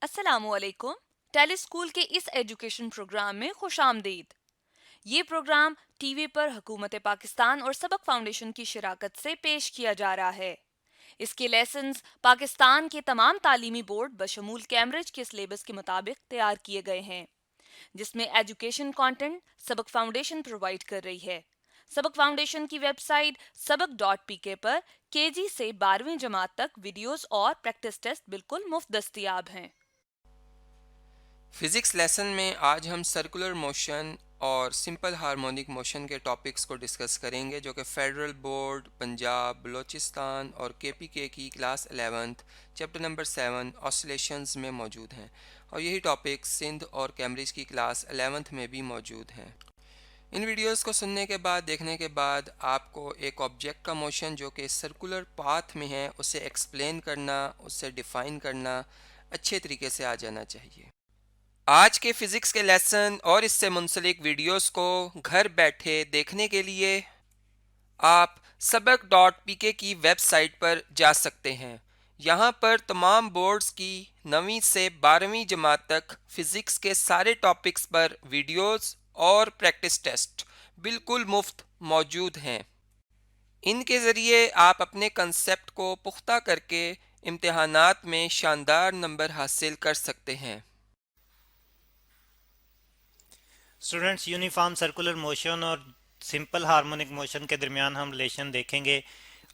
अस्सलामुअलैकुम। टेलीस्कूल के इस एजुकेशन प्रोग्राम में खुशामदीद। ये प्रोग्राम टीवी पर हुकूमत पाकिस्तान और सबक फाउंडेशन की शराकत से पेश किया जा रहा है। इसके लेसन्स पाकिस्तान के तमाम तालीमी बोर्ड बशमूल कैम्ब्रिज के सिलेबस के मुताबिक तैयार किए गए हैं, जिसमें एजुकेशन कंटेंट सबक फाउंडेशन प्रोवाइड कर रही है। सबक फाउंडेशन की वेबसाइट सबक.pk पर केजी से 12वीं जमात तक वीडियोस और प्रैक्टिस टेस्ट बिल्कुल मुफ्त दस्तियाब हैं। फिज़िक्स लेसन में आज हम सर्कुलर मोशन और सिंपल हार्मोनिक मोशन के टॉपिक्स को डिस्कस करेंगे, जो कि फेडरल बोर्ड पंजाब बलूचिस्तान और केपीके की class 11th chapter number 7 oscillations में मौजूद हैं, और यही टॉपिक्स सिंध और कैम्ब्रिज की क्लास 11th में भी मौजूद हैं। इन वीडियोस को सुनने के बाद, देखने के बाद, आपको एक ऑब्जेक्ट का मोशन जो कि सर्कुलर पाथ में है उसे एक्सप्लेन करना, उससे डिफ़ाइन करना अच्छे तरीके से आ जाना चाहिए। आज के फिज़िक्स के लेसन और इससे मुंसलिक वीडियोस को घर बैठे देखने के लिए आप सबक.pk की वेबसाइट पर जा सकते हैं। यहाँ पर तमाम बोर्ड्स की 9वीं से 12वीं जमात तक फ़िज़िक्स के सारे टॉपिक्स पर वीडियोस और प्रैक्टिस टेस्ट बिल्कुल मुफ्त मौजूद हैं। इनके ज़रिए आप अपने कंसेप्ट को पुख्ता करके इम्तिहानात में शानदार नंबर हासिल कर सकते हैं। स्टूडेंट्स, यूनिफॉर्म सर्कुलर मोशन और सिंपल हार्मोनिक मोशन के दरमियान हम रिलेशन देखेंगे,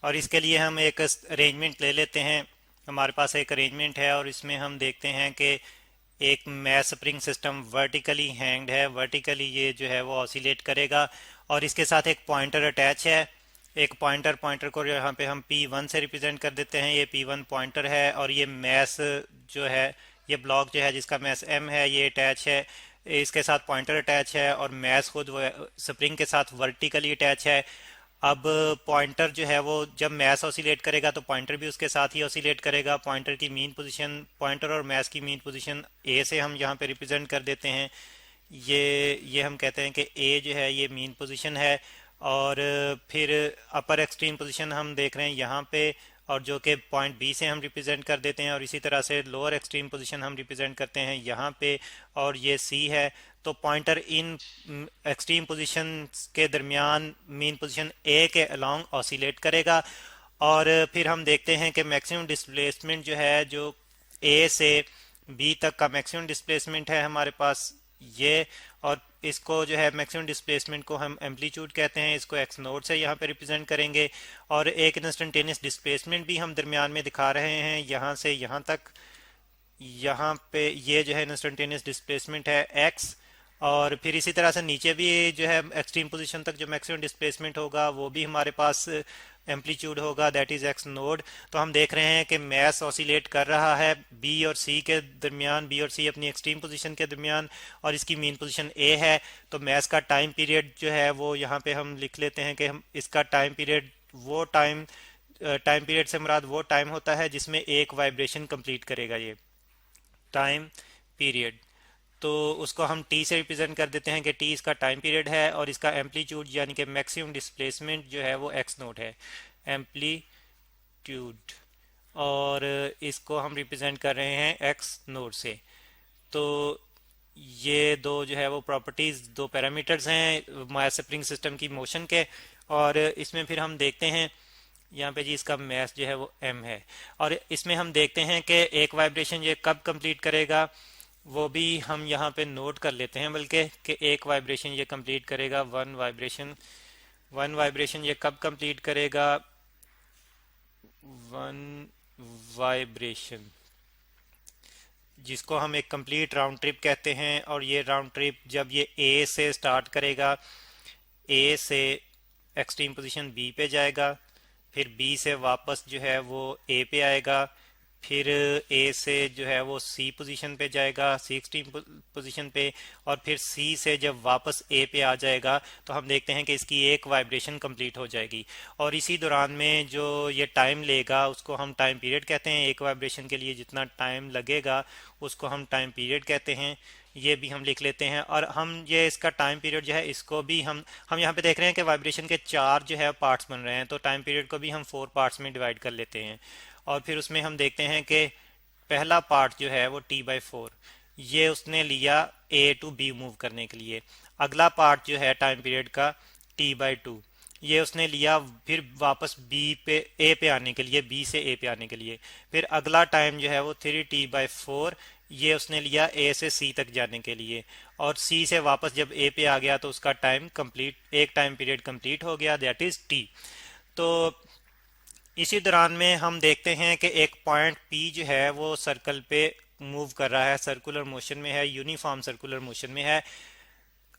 और इसके लिए हम एक अरेंजमेंट ले लेते हैं। हमारे पास एक अरेंजमेंट है और इसमें हम देखते हैं कि एक mass spring system vertically hanged है। वर्टिकली ये जो है वो ऑसिलेट करेगा, और इसके साथ एक पॉइंटर अटैच है। एक पॉइंटर को यहाँ पे हम P1 से रिप्रेजेंट कर देते हैं। ये P1 पॉइंटर है, और ये मैस जो है, ये ब्लॉक जो है जिसका मैस M है, ये अटैच है। इसके साथ पॉइंटर अटैच है, और मैस खुद स्प्रिंग के साथ वर्टिकली अटैच है। अब पॉइंटर जो है वो जब मैस ऑसिलेट करेगा तो पॉइंटर भी उसके साथ ही ऑसिलेट करेगा। पॉइंटर की मीन पोजीशन, पॉइंटर और मैस की मीन पोजीशन ए से हम यहाँ पे रिप्रेजेंट कर देते हैं। ये हम कहते हैं कि ए जो है ये मीन पोजीशन है, और फिर अपर एक्सट्रीम पोजीशन हम देख रहे हैं यहाँ पे, और जो कि पॉइंट बी से हम रिप्रेजेंट कर देते हैं, और इसी तरह से लोअर एक्सट्रीम पोजीशन हम रिप्रेजेंट करते हैं यहाँ पे, और ये सी है। तो पॉइंटर इन एक्सट्रीम पोजीशन के दरमियान मीन पोजीशन ए के अलोंग ऑसिलेट करेगा। और फिर हम देखते हैं कि मैक्सिमम डिस्प्लेसमेंट जो है, जो ए से बी तक का मैक्सिमम डिस्प्लेसमेंट है हमारे पास ये, और इसको जो है मैक्सिमम डिस्प्लेसमेंट को हम एम्पलीट्यूड कहते हैं। इसको एक्स नोट से यहाँ पे रिप्रेजेंट करेंगे, और एक इंस्टेंटेनियस डिस्प्लेसमेंट भी हम दरमियान में दिखा रहे हैं यहाँ से यहाँ तक। यहाँ पे ये जो है इंस्टेंटेनियस डिस्प्लेसमेंट है एक्स, और फिर इसी तरह से नीचे भी जो है एक्सट्रीम पोजीशन तक जो मैक्सिमम डिस्प्लेसमेंट होगा वो भी हमारे पास एम्पलीट्यूड होगा, दैट इज एक्स नोड। तो हम देख रहे हैं कि मैस ऑसिलेट कर रहा है बी और सी के दरमियान, बी और सी अपनी एक्सट्रीम पोजीशन के दरमियान, और इसकी मीन पोजीशन ए है। तो मैस का टाइम पीरियड जो है वो यहाँ पे हम लिख लेते हैं कि हम इसका टाइम पीरियड, वो टाइम पीरियड से मुराद वो टाइम होता है जिसमें एक वाइब्रेशन कंप्लीट करेगा ये टाइम पीरियड। तो उसको हम टी से रिप्रेजेंट कर देते हैं कि टी इसका टाइम पीरियड है, और इसका एम्पलीट्यूड यानी कि मैक्सिमम डिस्प्लेसमेंट जो है वो एक्स नोट है, एम्पलीट्यूड। और इसको हम रिप्रेजेंट कर रहे हैं एक्स नोट से। तो ये दो जो है वो प्रॉपर्टीज, दो पैरामीटर्स हैं मास स्प्रिंग सिस्टम की मोशन के। और इसमें फिर हम देखते हैं यहाँ पे जी इसका मैस जो है वो m है, और इसमें हम देखते हैं कि एक वाइब्रेशन ये कब कंप्लीट करेगा, वो भी हम यहाँ पे नोट कर लेते हैं, बल्कि कि एक वाइब्रेशन ये कंप्लीट करेगा, वन वाइब्रेशन ये कब कंप्लीट करेगा, वन वाइब्रेशन, जिसको हम एक कंप्लीट राउंड ट्रिप कहते हैं। और ये राउंड ट्रिप जब ये ए से स्टार्ट करेगा, ए से एक्सट्रीम पोजीशन बी पे जाएगा, फिर बी से वापस जो है वो ए पे आएगा, फिर ए से जो है वो सी पोजीशन पे जाएगा, सी एक्सट्रीम पोजीशन पे, और फिर सी से जब वापस ए पे आ जाएगा तो हम देखते हैं कि इसकी एक वाइब्रेशन कंप्लीट हो जाएगी। और इसी दौरान में जो ये टाइम लेगा उसको हम टाइम पीरियड कहते हैं। एक वाइब्रेशन के लिए जितना टाइम लगेगा उसको हम टाइम पीरियड कहते हैं। ये भी हम लिख लेते हैं, और हम ये इसका टाइम पीरियड जो है इसको भी हम यहाँ पे देख रहे हैं कि वाइब्रेशन के चार जो है पार्ट्स बन रहे हैं, तो टाइम पीरियड को भी हम 4 पार्ट्स में डिवाइड कर लेते हैं। और फिर उसमें हम देखते हैं कि पहला पार्ट जो है वो t/4 ये उसने लिया ए टू बी मूव करने के लिए। अगला पार्ट जो है टाइम पीरियड का t/2 ये उसने लिया फिर वापस बी पे ए पे आने के लिए, बी से ए पे आने के लिए। फिर अगला टाइम जो है वो 3t/4 ये उसने लिया ए से सी तक जाने के लिए, और सी से वापस जब ए पे आ गया तो उसका टाइम कंप्लीट, एक टाइम पीरियड कंप्लीट हो गया, दैट इज टी। तो इसी दौरान में हम देखते हैं कि एक पॉइंट पी जो है वो सर्कल पे मूव कर रहा है, सर्कुलर मोशन में है, यूनिफॉर्म सर्कुलर मोशन में है,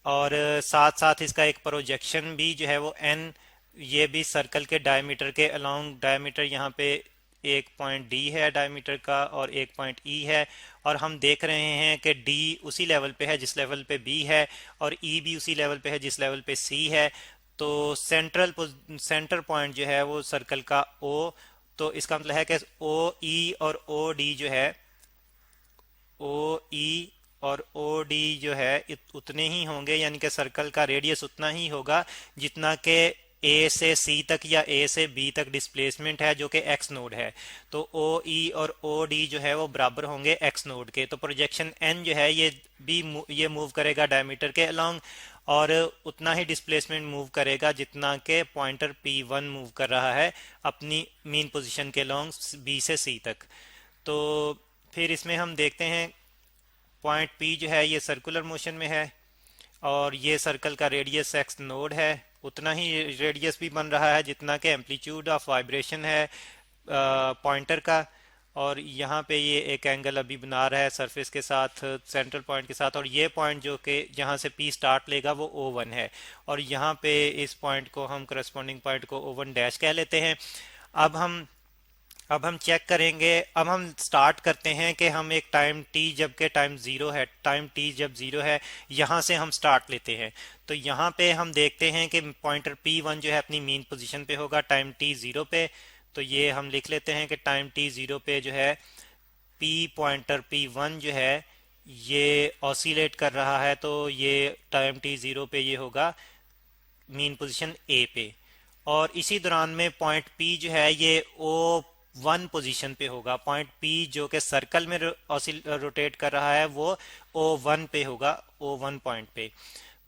और साथ साथ इसका एक प्रोजेक्शन भी जो है वो एन, ये भी सर्कल के डायमीटर के अलोंग, डायमीटर यहाँ पे एक पॉइंट डी है डायमीटर का और एक पॉइंट ई है, और हम देख रहे हैं कि डी उसी लेवल पे है जिस लेवल पे बी है, और ई भी उसी लेवल पे है जिस लेवल पे सी है। तो सेंटर पॉइंट जो है वो सर्कल का ओ, तो इसका मतलब है कि ओ ई और ओ डी जो है, ओ ई और ओ डी जो है उतने ही होंगे, यानी कि सर्कल का रेडियस उतना ही होगा जितना कि ए से सी तक या ए से बी तक डिस्प्लेसमेंट है जो कि एक्स नोड है। तो ओ ई और ओ डी जो है वो बराबर होंगे एक्स नोड के। तो प्रोजेक्शन एन जो है ये मूव करेगा डायमीटर के अलोंग, और उतना ही डिस्प्लेसमेंट मूव करेगा जितना के पॉइंटर P1 मूव कर रहा है अपनी मीन पोजीशन के अलोंग बी से सी तक। तो फिर इसमें हम देखते हैं पॉइंट P जो है ये सर्कुलर मोशन में है, और ये सर्कल का रेडियस एक्स नोड है, उतना ही रेडियस भी बन रहा है जितना के एम्पलीट्यूड ऑफ वाइब्रेशन है पॉइंटर का। और यहाँ पे ये एक एंगल अभी बना रहा है सरफेस के साथ, सेंट्रल पॉइंट के साथ, और ये पॉइंट जो कि जहाँ से P स्टार्ट लेगा वो O1 है, और यहाँ पे इस पॉइंट को हम करस्पॉन्डिंग पॉइंट को O1 डैश कह लेते हैं। अब हम चेक करेंगे, अब हम स्टार्ट करते हैं कि हम एक टाइम t जबकि टाइम ज़ीरो है, टाइम t जब ज़ीरो है यहाँ से हम स्टार्ट लेते हैं। तो यहाँ पे हम देखते हैं कि पॉइंटर P1 जो है अपनी मीन पोजीशन पे होगा टाइम t ज़ीरो पे। तो ये हम लिख लेते हैं कि टाइम t ज़ीरो पे जो है पॉइंटर P1 जो है ये ऑसिलेट कर रहा है, तो ये टाइम t ज़ीरो पे ये होगा मीन पोजीशन A पे। और इसी दौरान में पॉइंट P जो है ये O1 पोजीशन पे होगा। पॉइंट P जो कि सर्कल में रोटेट कर रहा है वो O1 पे होगा, O1 पॉइंट पे।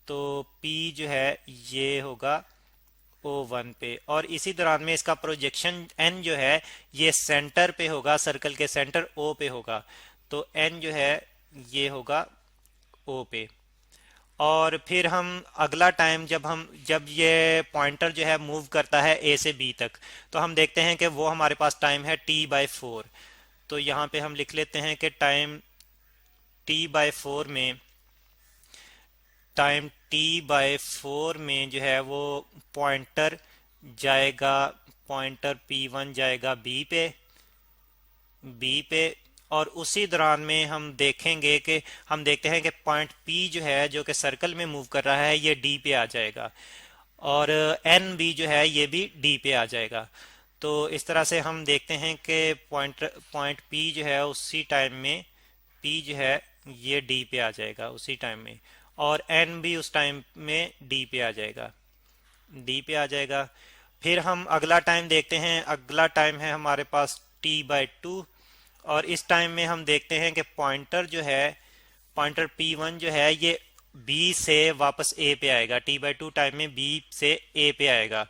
तो P जो है ये होगा O1 पे, और इसी दौरान में इसका प्रोजेक्शन N जो है ये सेंटर पे होगा, सर्कल के सेंटर O पे होगा। तो N जो है ये होगा O पे। और फिर हम अगला टाइम जब ये पॉइंटर जो है मूव करता है ए से बी तक, तो हम देखते हैं कि वो हमारे पास टाइम है t/4। तो यहाँ पे हम लिख लेते हैं कि टाइम t/4 में जो है वो पॉइंटर जाएगा, पॉइंटर P1 जाएगा बी पे, और उसी दौरान में हम देखते हैं कि पॉइंट P जो है जो कि सर्कल में मूव कर रहा है ये D पे आ जाएगा, और NB जो है ये भी D पे आ जाएगा। तो इस तरह से हम देखते हैं कि पॉइंट P जो है उसी टाइम में P जो है ये D पे आ जाएगा उसी टाइम में, और N भी उस टाइम में D पे आ जाएगा। फिर हम अगला टाइम देखते हैं, अगला टाइम है हमारे पास t/2, और इस टाइम में हम देखते हैं कि पॉइंटर P1 जो है ये B से वापस A पे आएगा, t/2 टाइम में B से A पे आएगा।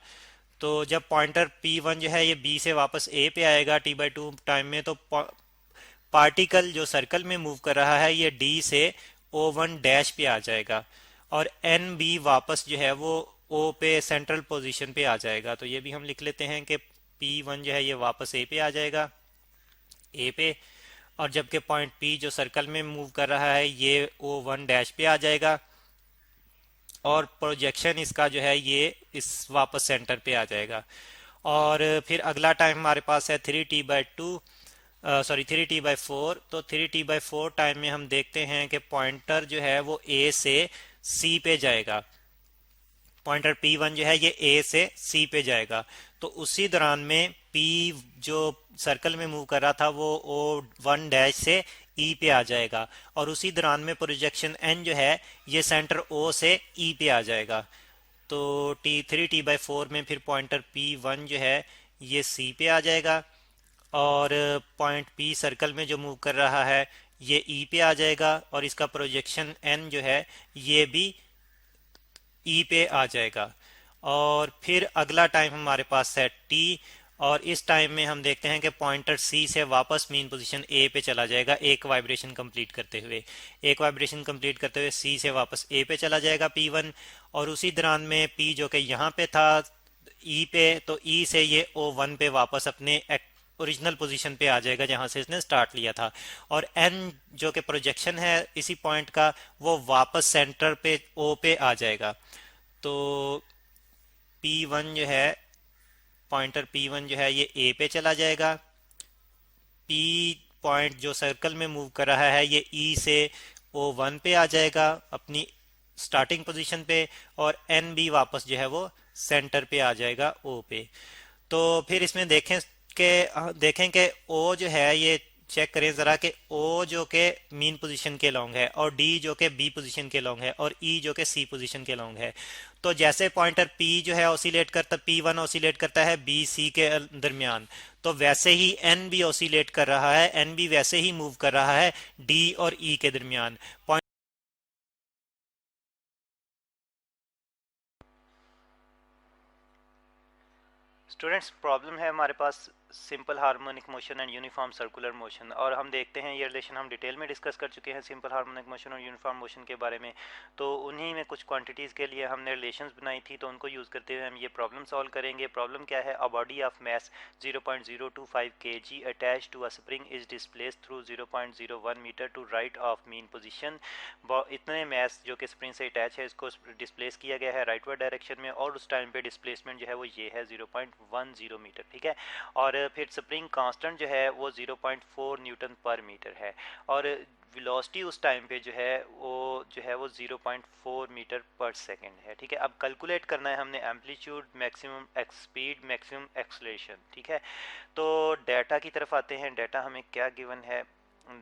तो जब पॉइंटर P1 जो है ये B से वापस A पे आएगा t/2 टाइम में, तो पार्टिकल जो सर्कल में मूव कर रहा है ये D से O1 डैश पे आ जाएगा, और NB वापस जो है वो O पे सेंट्रल पोजीशन पे आ जाएगा। तो ये भी हम लिख लेते हैं कि P1 जो है ये वापस A पे आ जाएगा, A पे, और जबकि पॉइंट P जो सर्कल में मूव कर रहा है ये O1 डैश पे आ जाएगा, और प्रोजेक्शन इसका जो है ये इस वापस सेंटर पे आ जाएगा। और फिर अगला टाइम हमारे पास है 3t/4। तो 3t/4 टाइम में हम देखते हैं कि पॉइंटर जो है वो A से C पे जाएगा, पॉइंटर P1 जो है ये A से C पे जाएगा। तो उसी दौरान में P जो सर्कल में मूव कर रहा था वो O1 डैश से E पे आ जाएगा, और उसी दौरान में प्रोजेक्शन N जो है ये सेंटर O से E पे आ जाएगा। तो 3t/4 में फिर पॉइंटर P1 जो है ये C पे आ जाएगा, और पॉइंट पी सर्कल में जो मूव कर रहा है ये ई पे आ जाएगा, और इसका प्रोजेक्शन एन जो है ये भी ई पे आ जाएगा। और फिर अगला टाइम हमारे पास है टी, और इस टाइम में हम देखते हैं कि पॉइंटर सी से वापस मीन पोजीशन ए पे चला जाएगा एक वाइब्रेशन कंप्लीट करते हुए। एक वाइब्रेशन कंप्लीट करते हुए सी से वापस ए पे चला जाएगा पी वन, और उसी दौरान में पी जो कि यहाँ पे था ई पे, तो ई से ये ओ वन पे वापस अपने ओरिजिनल पोजीशन पे आ जाएगा जहां से इसने स्टार्ट लिया था। और एन जो कि प्रोजेक्शन है इसी पॉइंट का, वो वापस सेंटर पे ओ पे आ जाएगा। तो पी वन जो है, पॉइंटर पी वन जो है ये ए पे चला जाएगा। पी पॉइंट जो सर्कल में मूव कर रहा है ये ई से ओ वन पे आ जाएगा अपनी स्टार्टिंग पोजीशन पे, और एन भी वापस जो है वो सेंटर पे आ जाएगा ओ पे। तो फिर इसमें देखें कि ओ जो है ये चेक करें ज़रा कि ओ जो कि मीन पोजीशन के लॉन्ग है, और डी जो कि बी पोजीशन के लॉन्ग है, और ई जो कि सी पोजीशन के लॉन्ग है। तो जैसे पॉइंटर पी जो है ऑसिलेट करता, पी वन ऑसिलेट करता है बी सी के दरमियान, तो वैसे ही एन भी ऑसिलेट कर रहा है, एन भी वैसे ही मूव कर रहा है डी और ई के दरमियान। स्टूडेंट्स, प्रॉब्लम है हमारे पास simple harmonic motion and uniform circular motion, और हम देखते हैं ये रिलेशन हम डिटेल में डिस्कस कर चुके हैं सिंपल हार्मोनिक मोशन और यूनिफॉर्म मोशन के बारे में। तो उन्हीं में कुछ क्वांटिटीज़ के लिए हमने रिलेशंस बनाई थी, तो उनको यूज़ करते हुए हम ये प्रॉब्लम सॉल्व करेंगे। प्रॉब्लम क्या है? A body of mass 0.025 kg attach to a spring is displace through 0.01 metre to right of mean position. इतने मैस जो कि स्प्रिंग से अटैच है इसको डिस्प्लेस किया गया है राइटवर्ड डायरेक्शन में, और उस टाइम पे डिस्प्लेसमेंट जो है वो ये है 0.10 मीटर, ठीक है। और फिर स्प्रिंग कांस्टेंट जो है वो 0.4 न्यूटन पर मीटर है, और वेलोसिटी उस टाइम पे जो है वो 0.4 मीटर पर सेकंड है, ठीक है। अब कैलकुलेट करना है हमने amplitude, maximum speed, maximum acceleration, ठीक है। तो डाटा की तरफ आते हैं। डाटा हमें क्या गिवन है?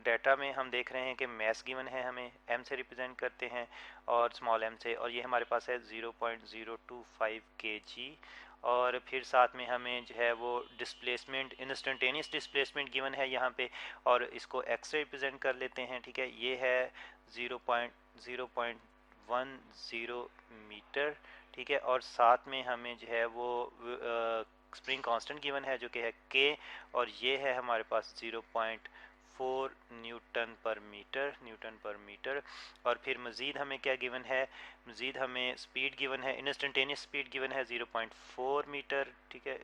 डाटा में हम देख रहे हैं कि मैस गिवन है, हमें एम से रिप्रेजेंट करते हैं और स्मॉल एम से, और ये हमारे पास है 0.025 kg। और फिर साथ में हमें जो है वो डिस्प्लेसमेंट, इंस्टेंटेनियस डिस्प्लेसमेंट गिवन है यहाँ पे, और इसको एक्स से रिप्रेजेंट कर लेते हैं, ठीक है। ये है 0.10 मीटर, ठीक है। और साथ में हमें जो है वो स्प्रिंग कांस्टेंट गिवन है जो कि है के, और ये है हमारे पास 0.4 न्यूटन पर मीटर। और फिर मज़ीद हमें क्या गिवन है? मज़ीद हमें स्पीड गिवन है, इंस्टेंटेनियस स्पीड गिवन है 0.4 मीटर, ठीक है,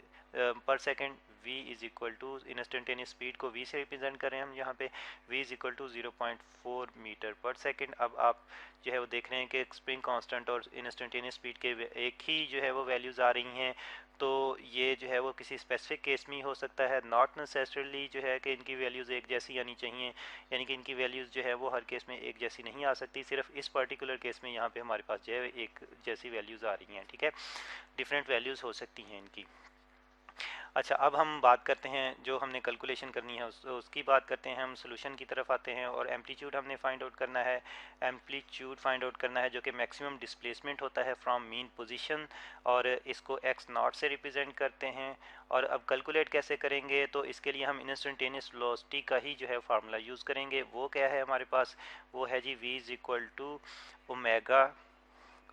per second. v is equal to, instantaneous speed को v से रिप्रेजेंट करें हम यहाँ पे, v is equal to 0.4 metre per second. अब आप जो है वो देख रहे हैं कि स्प्रिंग कांस्टेंट और इंस्टेंटेनियस स्पीड के एक ही जो है वो वैल्यूज़ आ रही हैं। तो ये जो है वो किसी स्पेसिफिक केस में ही हो सकता है, नॉट नेसेसरली जो है कि इनकी वैल्यूज़ एक जैसी आनी चाहिए, यानी कि इनकी वैल्यूज़ जो है वो हर केस में एक जैसी नहीं आ सकती। सिर्फ इस पर्टिकुलर केस में यहाँ पे हमारे पास जो है एक जैसी वैल्यूज़ आ रही हैं, ठीक है। डिफरेंट वैल्यूज़ हो सकती हैं इनकी। अच्छा, अब हम बात करते हैं जो हमने कैलकुलेशन करनी है उसकी बात करते हैं। हम सोल्यूशन की तरफ आते हैं, और एम्पलीट्यूड हमने फाइंड आउट करना है। एम्पलीट्यूड फाइंड आउट करना है जो कि मैक्सिमम डिस्प्लेसमेंट होता है फ्रॉम मीन पोजीशन, और इसको एक्स नॉट से रिप्रेजेंट करते हैं। और अब कैलकुलेट कैसे करेंगे? तो इसके लिए हम इंस्टेंटेनियस वेलोसिटी का ही जो है फार्मूला यूज़ करेंगे। वो क्या है हमारे पास? वो है जी v is equal to omega,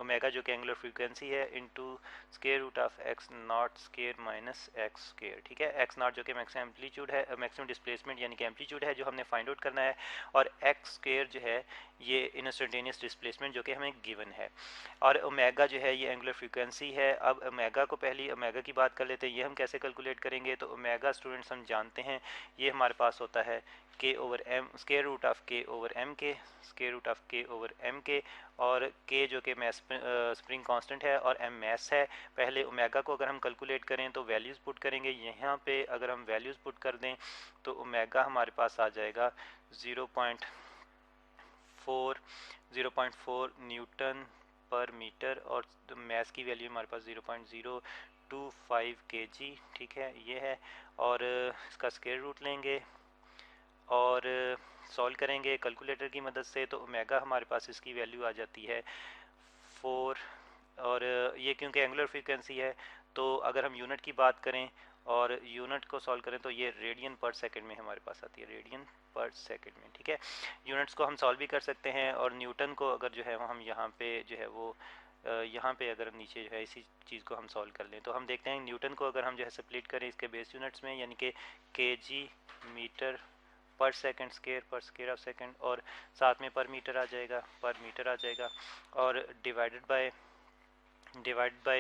omega जो कि एंगुलर फ्रीक्वेंसी है, into square root of x not square minus x square, ठीक है। एक्स नॉट जो कि मैक्सिमम एम्पलीट्यूड है, मैक्सिमम डिस्प्लेसमेंट यानी कि एम्पलीट्यूड है जो हमने फाइंड आउट करना है, और एक्स स्केयर जो है ये इंस्टेंटेनियस डिस्प्लेसमेंट जो कि हमें गिवन है, और ओमेगा जो है ये एंगुलर फ्रीक्वेंसी है। अब ओमेगा को, पहली ओमेगा की बात कर लेते हैं। ये हम कैसे कैलकुलेट करेंगे? तो ओमेगा स्टूडेंट्स हम जानते हैं ये हमारे पास होता है k over m, square root of k over m के, square root of k over m के, और के जो कि मैस स्प्रिंग कांस्टेंट है और एम मैस है। पहले ओमेगा को अगर हम कैलकुलेट करें तो वैल्यूज़ पुट करेंगे यहाँ पे। अगर हम वैल्यूज़ पुट कर दें तो ओमेगा हमारे पास आ जाएगा 0.4 न्यूटन पर मीटर, और मैस की वैल्यू हमारे पास 0.025 kg, ठीक है, ये है। और इसका स्क्वायर रूट लेंगे और सॉल्व करेंगे कैलकुलेटर की मदद से, तो ओमेगा हमारे पास इसकी वैल्यू आ जाती है 4। और ये क्योंकि एंगुलर फ्रीक्वेंसी है, तो अगर हम यूनिट की बात करें और यूनिट को सॉल्व करें तो ये रेडियन पर सेकंड में हमारे पास आती है, रेडियन पर सेकंड में। ठीक है, यूनिट्स को हम सॉल्व भी कर सकते हैं, और न्यूटन को अगर जो है वो हम यहाँ पे जो है वो यहाँ पे अगर नीचे जो है इसी चीज़ को हम सॉल्व कर लें तो हम देखते हैं न्यूटन को अगर हम जो है स्प्लिट करें इसके बेस यूनिट्स में, यानी कि केजी मीटर पर सेकंड स्क्वायर, पर स्क्वायर ऑफ सेकंड, और साथ में पर मीटर आ जाएगा, पर मीटर आ जाएगा, और डिवाइड बाय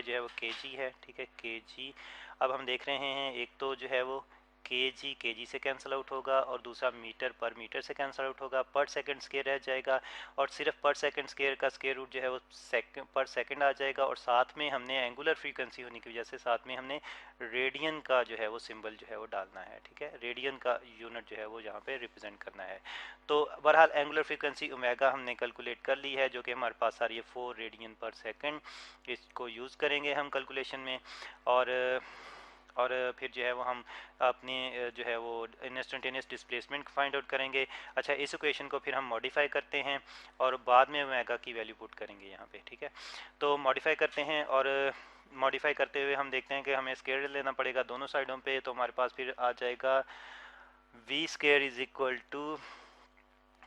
जो है वो केजी है। ठीक है, केजी। अब हम देख रहे हैं एक तो जो है वो केजी से कैंसिल आउट होगा, और दूसरा मीटर पर मीटर से कैंसिल आउट होगा, पर सेकंड स्क्वायर रह जाएगा, और सिर्फ पर सेकंड स्क्वायर का स्क्वायर रूट जो है वो पर सेकंड आ जाएगा, और साथ में हमने एंगुलर फ्रीक्वेंसी होने की वजह से साथ में हमने रेडियन का जो है वो सिंबल जो है वो डालना है। ठीक है, रेडियन का यूनिट जो है वो यहाँ पे रिप्रेजेंट करना है। तो बहरहाल एंगुलर फ्रीक्वेंसी ओमेगा हमने कैलकुलेट कर ली है, जो कि हमारे पास आ रही है 4 रेडियन पर सेकंड। इसको यूज़ करेंगे हम कैलकुलेशन में, और फिर जो है वो हम अपने जो है वो इंस्टेंटेनियस डिस्प्लेसमेंट फाइंड आउट करेंगे। अच्छा, इस इक्वेशन को फिर हम मॉडिफाई करते हैं और बाद में ओमेगा की वैल्यू पुट करेंगे यहाँ पे। ठीक है, तो मॉडिफाई करते हैं, और मॉडिफाई करते हुए हम देखते हैं कि हमें स्क्वायर लेना पड़ेगा दोनों साइडों पे, तो हमारे पास फिर आ जाएगा v square is equal to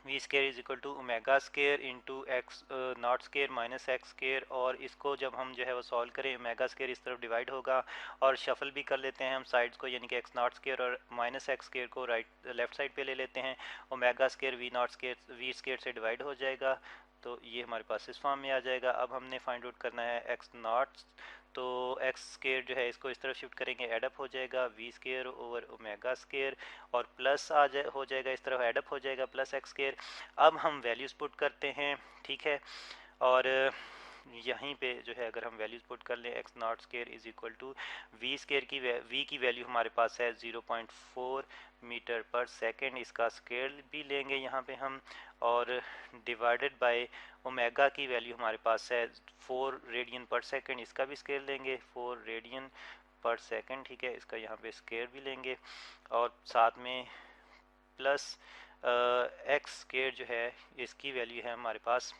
omega square into x not square minus x square, और इसको जब हम जो है वो सॉल्व करें ओमेगा स्केयर इस तरफ डिवाइड होगा, और शफल भी कर लेते हैं हम साइड्स को, यानी कि एक्स नॉट स्केयर और माइनस एक्स स्केयर को लेफ्ट साइड पे ले लेते हैं। Omega square v not square v square से डिवाइड हो जाएगा, तो ये हमारे पास इस फॉर्म में आ जाएगा। अब हमने फाइंड आउट करना है एक्स नॉट, तो एक्स स्केयर जो है इसको इस तरफ शिफ्ट करेंगे, एडअप हो जाएगा v square over omega square, और प्लस हो जाएगा इस तरफ एडअप हो जाएगा प्लस एक्स स्केयर। अब हम वैल्यूज़ पुट करते हैं। ठीक है, और यहीं पे जो है अगर हम वैल्यूज़ पुट कर लें, x not square is equal to v square की वी की वैल्यू हमारे पास है 0.4 मीटर पर सेकंड, इसका स्केयर भी लेंगे यहाँ पे हम, और डिवाइडेड बाय ओमेगा की वैल्यू हमारे पास है 4 रेडियन पर सेकंड, इसका भी स्केयर लेंगे 4 रेडियन पर सेकंड। ठीक है, इसका यहाँ पे स्केयर भी लेंगे, और साथ में प्लस एक्स स्केयर जो है इसकी वैल्यू है हमारे पास,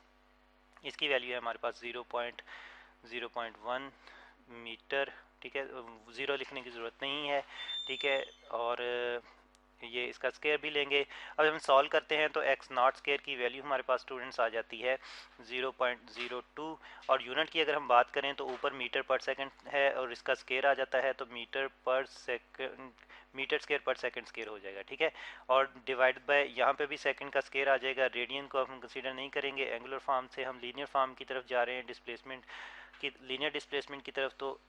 इसकी वैल्यू है हमारे पास 0.1 मीटर। ठीक है, ज़ीरो लिखने की ज़रूरत नहीं है। ठीक है, और ये इसका स्केयर भी लेंगे। अब हम सॉल्व करते हैं तो एक्स नॉट स्केयर की वैल्यू हमारे पास स्टूडेंट्स आ जाती है 0.02, और यूनिट की अगर हम बात करें तो ऊपर मीटर पर सेकंड है, और इसका स्केयर आ जाता है तो मीटर पर सेकंड, मीटर स्केयर पर सेकंड स्केयर हो जाएगा। ठीक है, और डिवाइड बाय यहाँ पे भी सेकंड का स्केयर आ जाएगा। रेडियन को हम कंसीडर नहीं करेंगे, एंगुलर फॉर्म से हम लीनियर फॉर्म की तरफ जा रहे हैं, डिस्प्लेसमेंट की लीनियर डिस्प्लेसमेंट की तरफ, तो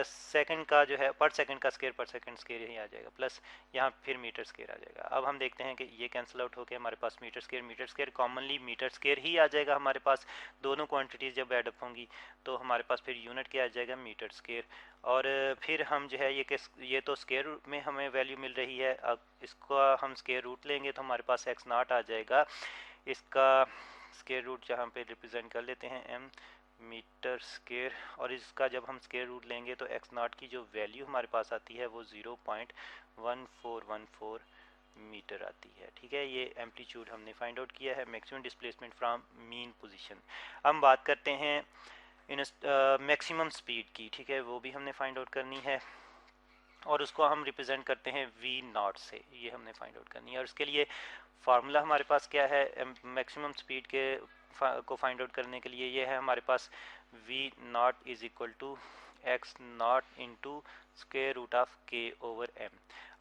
सेकंड का जो है पर सेकंड का स्केयर पर सेकंड स्केयर यही आ जाएगा, प्लस यहाँ फिर मीटर स्केयर आ जाएगा। अब हम देखते हैं कि ये कैंसिल आउट होकर हमारे पास metre square commonly metre square ही आ जाएगा हमारे पास, दोनों क्वांटिटीज़ जब एडअप होंगी तो हमारे पास फिर यूनिट क्या आ जाएगा, मीटर स्केयर। और फिर हम जो है ये तो स्केयर में हमें वैल्यू मिल रही है, अब इसका हम स्केयर रूट लेंगे तो हमारे पास एक्स नॉट आ जाएगा, इसका स्केयर रूट जहाँ पे रिप्रेजेंट कर लेते हैं एम मीटर स्केयर, और इसका जब हम स्केयर रूट लेंगे तो एक्स नॉट की जो वैल्यू हमारे पास आती है वो 0.1414 मीटर आती है। ठीक है, ये एम्पलीट्यूड हमने फाइंड आउट किया है, maximum displacement from mean position. हम बात करते हैं मैक्सिमम स्पीड की। ठीक है, वो भी हमने फाइंड आउट करनी है, और उसको हम रिप्रेजेंट करते हैं वी नॉट से, ये हमने फाइंड आउट करनी है। और इसके लिए फार्मूला हमारे पास क्या है मैक्सिमम स्पीड के को फाइंड आउट करने के लिए, ये है हमारे पास v not is equal to x not into square root of k over m.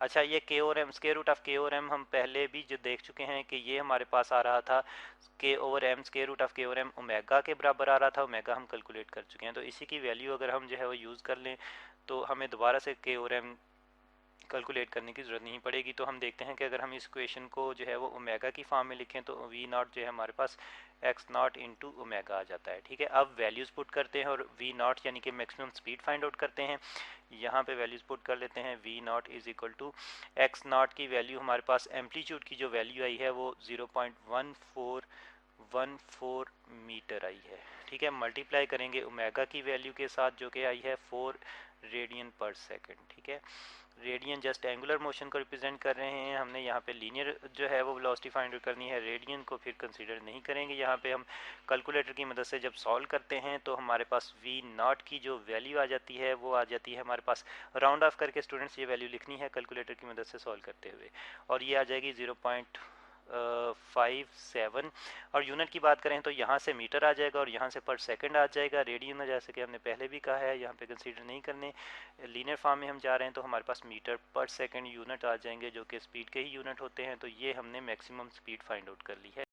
अच्छा, ये k over m, square root of k over m हम पहले भी जो देख चुके हैं कि ये हमारे पास आ रहा था k over m, square root of k over m omega के बराबर आ रहा था, ओमेगा हम कैलकुलेट कर चुके हैं, तो इसी की वैल्यू अगर हम जो है वो यूज़ कर लें तो हमें दोबारा से के ओवर एम कैलकुलेट करने की ज़रूरत नहीं पड़ेगी। तो हम देखते हैं कि अगर हम इस इक्वेशन को जो है वो ओमेगा की फॉर्म में लिखें तो वी नॉट जो है हमारे पास एक्स नॉट इंटू ओमेगा आ जाता है। ठीक है, अब वैल्यूज़ पुट करते हैं और वी नॉट यानी कि मैक्सिमम स्पीड फाइंड आउट करते हैं। यहाँ पे वैल्यूज़ पुट कर लेते हैं, v not is equal to x not की वैल्यू हमारे पास एम्पलीट्यूड की जो वैल्यू आई है वो 0.1414 मीटर आई है। ठीक है, मल्टीप्लाई करेंगे ओमेगा की वैल्यू के साथ जो कि आई है 4 रेडियन पर सेकंड। ठीक है, रेडियन जस्ट एंगुलर मोशन को रिप्रेजेंट कर रहे हैं, हमने यहाँ पे लीनियर जो है वो वेलोसिटी फाइंड आउट करनी है, रेडियन को फिर कंसीडर नहीं करेंगे। यहाँ पे हम कैलकुलेटर की मदद से जब सॉल्व करते हैं तो हमारे पास वी नॉट की जो वैल्यू आ जाती है वो आ जाती है हमारे पास, राउंड ऑफ करके स्टूडेंट्स ये वैल्यू लिखनी है कैलकुलेटर की मदद से सॉल्व करते हुए, और ये आ जाएगी 0.57। और यूनिट की बात करें तो यहाँ से मीटर आ जाएगा और यहाँ से पर सेकंड आ जाएगा। रेडियन जैसे कि हमने पहले भी कहा है यहाँ पे कंसीडर नहीं करने, लीनियर फॉर्म में हम जा रहे हैं तो हमारे पास मीटर पर सेकंड यूनिट आ जाएंगे जो कि स्पीड के ही यूनिट होते हैं। तो ये हमने मैक्सिमम स्पीड फाइंड आउट कर ली है।